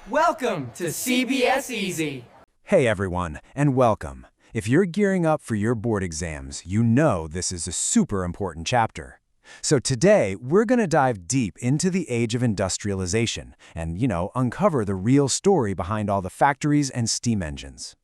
Welcome to CBSEasy. Hey everyone, and welcome. If you're gearing up for your board exams, you know this is a super important chapter. So today, we're going to dive deep into the Age of Industrialization and, uncover the real story behind all the factories and steam engines.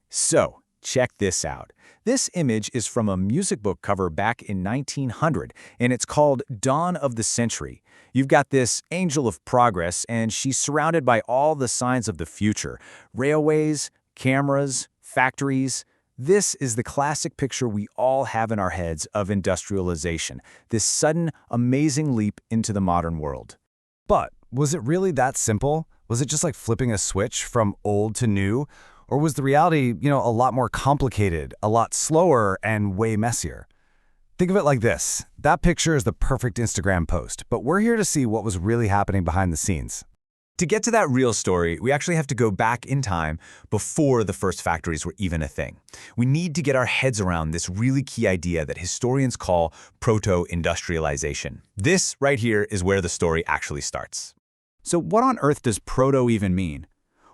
So, check this out. This image is from a music book cover back in 1900, and it's called Dawn of the Century. You've got this angel of progress, and she's surrounded by all the signs of the future. Railways, cameras, factories. This is the classic picture we all have in our heads of industrialization, this sudden, amazing leap into the modern world. But was it really that simple? Was it just like flipping a switch from old to new? Or was the reality, a lot more complicated, a lot slower, and way messier? Think of it like this. That picture is the perfect Instagram post, but we're here to see what was really happening behind the scenes. To get to that real story, we actually have to go back in time before the first factories were even a thing. We need to get our heads around this really key idea that historians call proto-industrialization. This right here is where the story actually starts. So what on earth does proto even mean?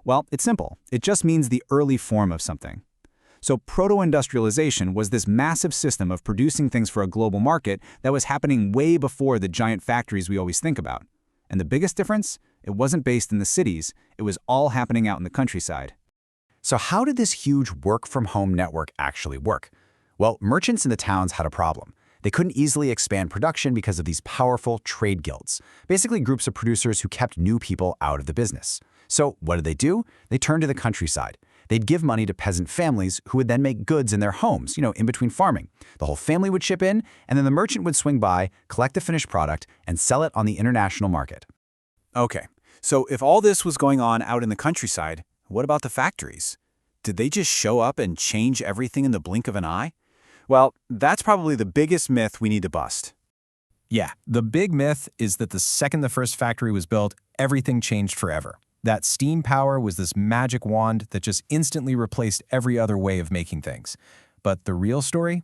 Well, it's simple. It just means the early form of something. So proto-industrialization was this massive system of producing things for a global market that was happening way before the giant factories we always think about. And the biggest difference? It wasn't based in the cities. It was all happening out in the countryside. So how did this huge work-from-home network actually work? Well, merchants in the towns had a problem. They couldn't easily expand production because of these powerful trade guilds, basically groups of producers who kept new people out of the business. So what did? They turned to the countryside. They'd give money to peasant families who would then make goods in their homes, in between farming. The whole family would chip in, and then the merchant would swing by, collect the finished product, and sell it on the international market. Okay, so if all this was going on out in the countryside, what about the factories? Did they just show up and change everything in the blink of an eye? Well, that's probably the biggest myth we need to bust. Yeah, the big myth is that the second the first factory was built, everything changed forever. That steam power was this magic wand that just instantly replaced every other way of making things. But the real story?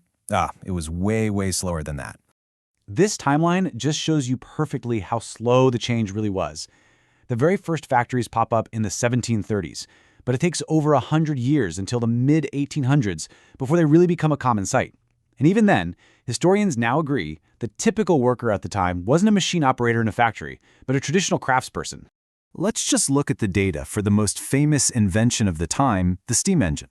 It was way, way slower than that. This timeline just shows you perfectly how slow the change really was. The very first factories pop up in the 1730s, but it takes over 100 years until the mid-1800s before they really become a common sight. And even then, historians now agree the typical worker at the time wasn't a machine operator in a factory, but a traditional craftsperson. Let's just look at the data for the most famous invention of the time, the steam engine.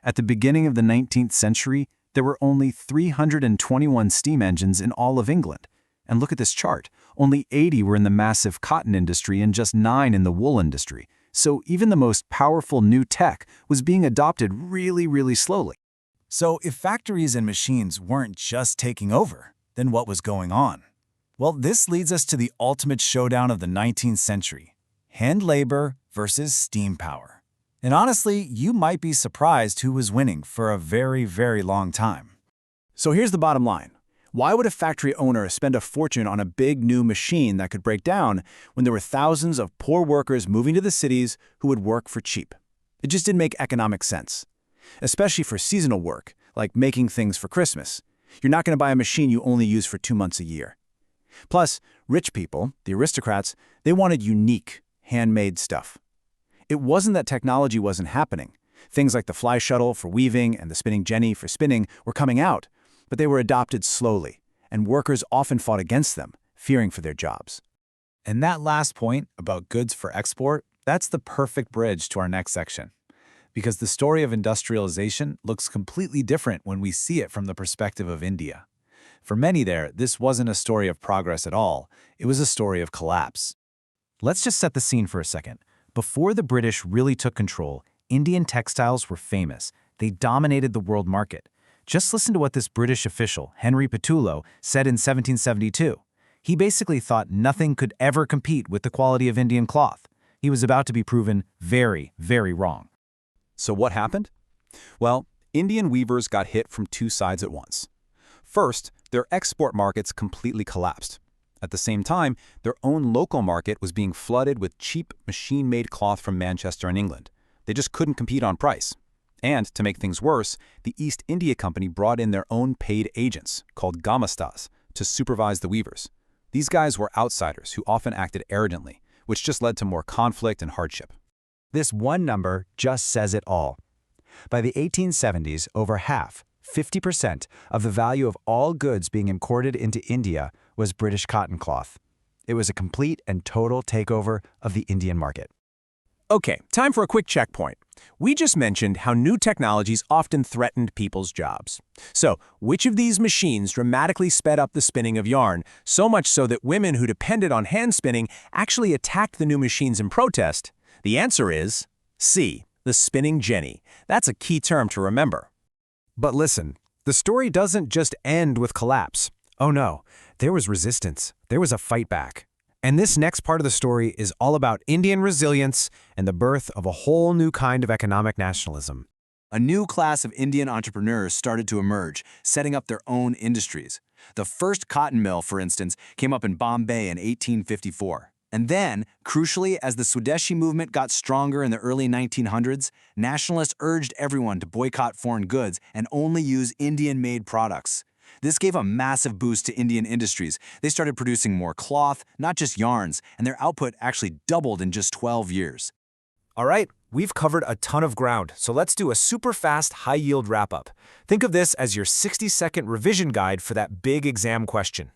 At the beginning of the 19th century, there were only 321 steam engines in all of England. And look at this chart. Only 80 were in the massive cotton industry and just 9 in the wool industry. So even the most powerful new tech was being adopted really, really slowly. So if factories and machines weren't just taking over, then what was going on? Well, this leads us to the ultimate showdown of the 19th century. Hand labor versus steam power. And honestly, you might be surprised who was winning for a very, very long time. So here's the bottom line. Why would a factory owner spend a fortune on a big new machine that could break down when there were thousands of poor workers moving to the cities who would work for cheap? It just didn't make economic sense. Especially for seasonal work, like making things for Christmas. You're not going to buy a machine you only use for 2 months a year. Plus, rich people, the aristocrats, they wanted unique, handmade stuff. It wasn't that technology wasn't happening. Things like the fly shuttle for weaving and the spinning jenny for spinning were coming out, but they were adopted slowly, and workers often fought against them, fearing for their jobs. And that last point about goods for export, that's the perfect bridge to our next section. Because the story of industrialization looks completely different when we see it from the perspective of India. For many there, this wasn't a story of progress at all. It was a story of collapse. Let's just set the scene for a second. Before the British really took control, Indian textiles were famous. They dominated the world market. Just listen to what this British official, Henry Petullo, said in 1772. He basically thought nothing could ever compete with the quality of Indian cloth. He was about to be proven very, very wrong. So what happened? Well, Indian weavers got hit from 2 sides at once. First, their export markets completely collapsed. At the same time, their own local market was being flooded with cheap machine-made cloth from Manchester and England. They just couldn't compete on price. And to make things worse, the East India Company brought in their own paid agents, called Gamastas, to supervise the weavers. These guys were outsiders who often acted arrogantly, which just led to more conflict and hardship. This one number just says it all. By the 1870s, over half, 50% of the value of all goods being imported into India was British cotton cloth. It was a complete and total takeover of the Indian market. Okay, time for a quick checkpoint. We just mentioned how new technologies often threatened people's jobs. So, which of these machines dramatically sped up the spinning of yarn, so much so that women who depended on hand spinning actually attacked the new machines in protest? The answer is C, the spinning jenny. That's a key term to remember. But listen, the story doesn't just end with collapse. Oh no, there was resistance. There was a fight back. And this next part of the story is all about Indian resilience and the birth of a whole new kind of economic nationalism. A new class of Indian entrepreneurs started to emerge, setting up their own industries. The first cotton mill, for instance, came up in Bombay in 1854. And then, crucially, as the Swadeshi movement got stronger in the early 1900s, nationalists urged everyone to boycott foreign goods and only use Indian-made products. This gave a massive boost to Indian industries. They started producing more cloth, not just yarns, and their output actually doubled in just 12 years. All right, we've covered a ton of ground, so let's do a super fast, high-yield wrap-up. Think of this as your 60-second revision guide for that big exam question.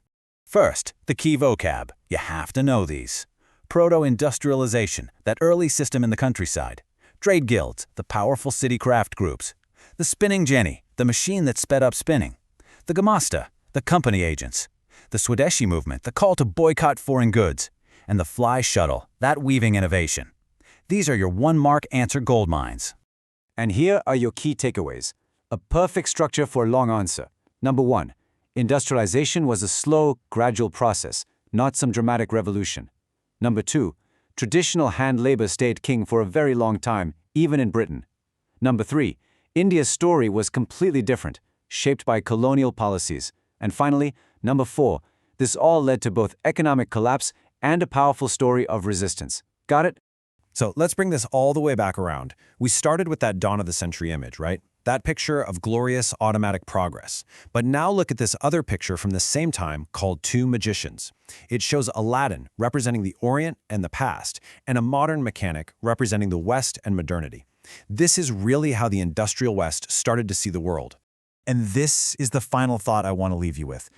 First, the key vocab. You have to know these. Proto-industrialization, that early system in the countryside. Trade guilds, the powerful city craft groups. The spinning jenny, the machine that sped up spinning. The Gamasta, the company agents. The Swadeshi movement, the call to boycott foreign goods. And the fly shuttle, that weaving innovation. These are your one-mark answer gold mines. And here are your key takeaways. A perfect structure for a long answer. Number 1, industrialization was a slow, gradual process, not some dramatic revolution. Number 2, traditional hand labor stayed king for a very long time, even in Britain. Number 3, India's story was completely different, shaped by colonial policies. And finally, number 4, this all led to both economic collapse and a powerful story of resistance. Got it? So let's bring this all the way back around. We started with that dawn-of-the-century image, right? That picture of glorious automatic progress. But now look at this other picture from the same time called Two Magicians. It shows Aladdin representing the Orient and the past, and a modern mechanic representing the West and modernity. This is really how the industrial West started to see the world. And this is the final thought I want to leave you with.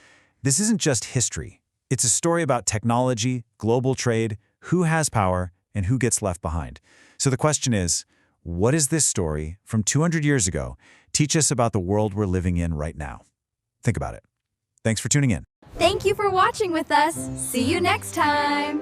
This isn't just history. It's a story about technology, global trade, who has power, and who gets left behind. So the question is, what does this story from 200 years ago teach us about the world we're living in right now? Think about it. Thanks for tuning in. Thank you for watching with us. See you next time.